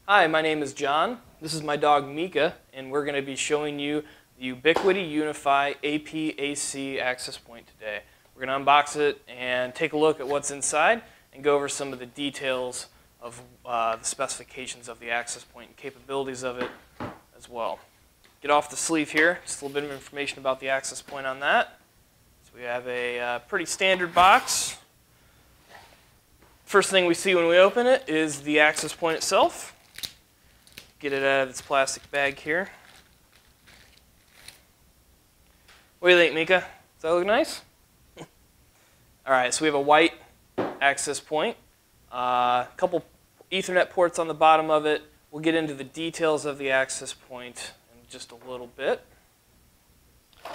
Hi, my name is John. This is my dog Meeka, and we're going to be showing you the Ubiquiti UniFi UAP-AC access point today. We're going to unbox it and take a look at what's inside and go over some of the details of the specifications of the access point and capabilities of it as well. Get off the sleeve here, just a little bit of information about the access point on that. So we have a pretty standard box. First thing we see when we open it is the access point itself. Get it out of its plastic bag here. What do you think, Meeka? Does that look nice? All right, so we have a white access point, a couple Ethernet ports on the bottom of it. We'll get into the details of the access point in just a little bit.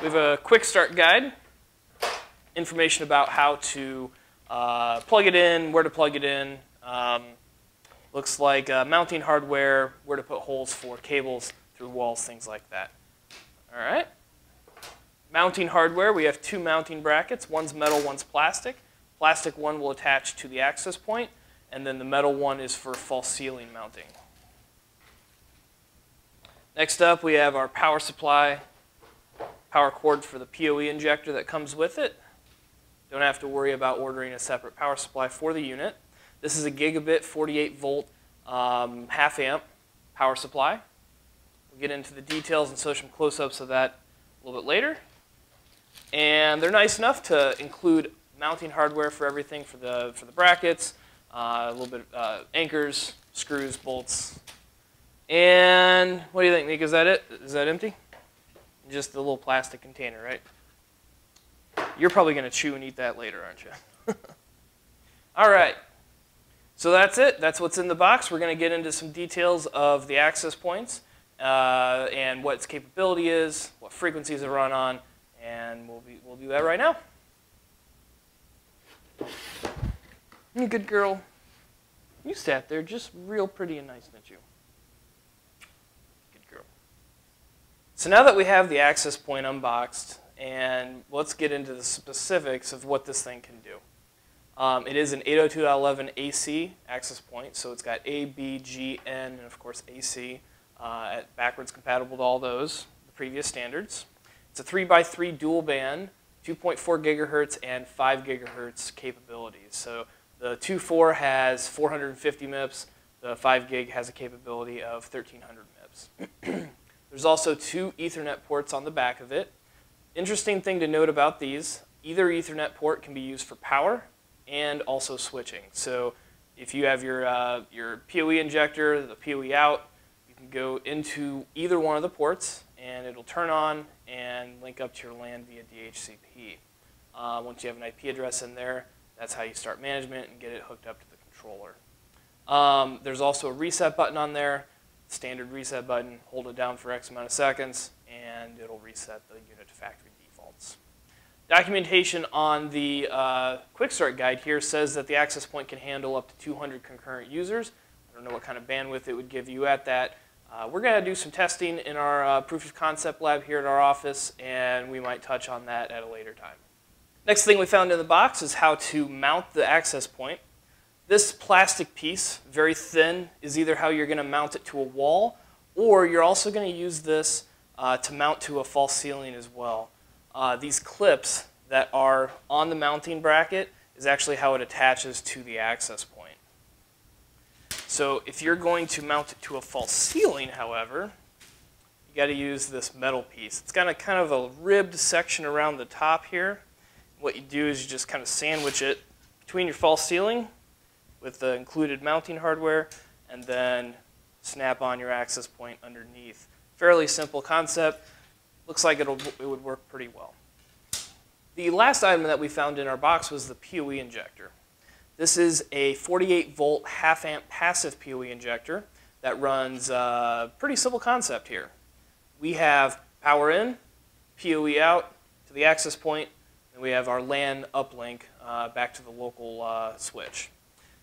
We have a quick start guide, information about how to plug it in, where to plug it in. Looks like mounting hardware, where to put holes for cables through walls, things like that. All right. Mounting hardware, we have two mounting brackets. One's metal, one's plastic. Plastic one will attach to the access point, and then the metal one is for false ceiling mounting. Next up, we have our power supply, power cord for the PoE injector that comes with it. Don't have to worry about ordering a separate power supply for the unit. This is a gigabit 48 volt half amp power supply. We'll get into the details and show some close-ups of that a little bit later. And they're nice enough to include mounting hardware for everything for the brackets, a little bit anchors, screws, bolts. And what do you think, Meeka? Is that it? Is that empty? Just the little plastic container, right? You're probably going to chew and eat that later, aren't you? All right. So that's it. That's what's in the box. We're going to get into some details of the access points and what its capability is, what frequencies it run on, and we'll do that right now. You good girl. You sat there just real pretty and nice, didn't you? Good girl. So now that we have the access point unboxed, and let's get into the specifics of what this thing can do. It is an 802.11ac access point, so it's got A, B, G, N, and of course AC, backwards compatible to all those, the previous standards. It's a 3x3 dual band, 2.4 gigahertz and 5 gigahertz capabilities. So the 2.4 has 450 MIPS, the 5 gig has a capability of 1300 MIPS. There's also two Ethernet ports on the back of it. Interesting thing to note about these, either Ethernet port can be used for power and also switching. So if you have your PoE injector, the PoE out, you can go into either one of the ports and it'll turn on and link up to your LAN via DHCP. Once you have an IP address in there, that's how you start management and get it hooked up to the controller. There's also a reset button on there, standard reset button. Hold it down for X amount of seconds and it'll reset the unit to factory defaults. Documentation on the quick start guide here says that the access point can handle up to 200 concurrent users. I don't know what kind of bandwidth it would give you at that. We're going to do some testing in our proof of concept lab here at our office, and we might touch on that at a later time. Next thing we found in the box is how to mount the access point. This plastic piece, very thin, is either how you're going to mount it to a wall, or you're also going to use this to mount to a false ceiling as well. These clips that are on the mounting bracket is actually how it attaches to the access point. So if you're going to mount it to a false ceiling, however, you got to use this metal piece. It's got a kind of a ribbed section around the top here. What you do is you just kind of sandwich it between your false ceiling with the included mounting hardware and then snap on your access point underneath. Fairly simple concept. Looks like it would work pretty well. The last item that we found in our box was the PoE injector. This is a 48 volt half amp passive PoE injector that runs pretty simple concept here. We have power in, PoE out to the access point, and we have our LAN uplink back to the local switch.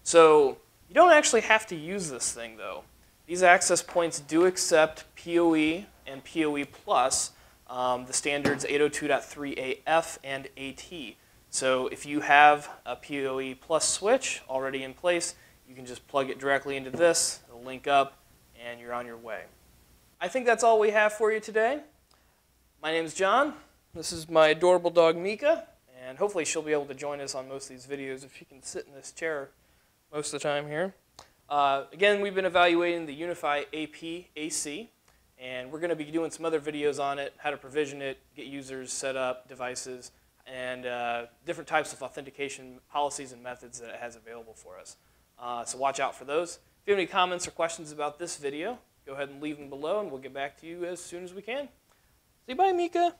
So you don't actually have to use this thing though. These access points do accept PoE and PoE plus, the standards 802.3AF and AT. So if you have a PoE plus switch already in place, you can just plug it directly into this, it'll link up, and you're on your way. I think that's all we have for you today. My name's John. This is my adorable dog Meeka, and hopefully she'll be able to join us on most of these videos if she can sit in this chair most of the time here. Again, we've been evaluating the UniFi UAP-AC, and we're going to be doing some other videos on it, how to provision it, get users set up, devices, and different types of authentication policies and methods that it has available for us. So watch out for those. If you have any comments or questions about this video, go ahead and leave them below, and we'll get back to you as soon as we can. Say bye, Meeka.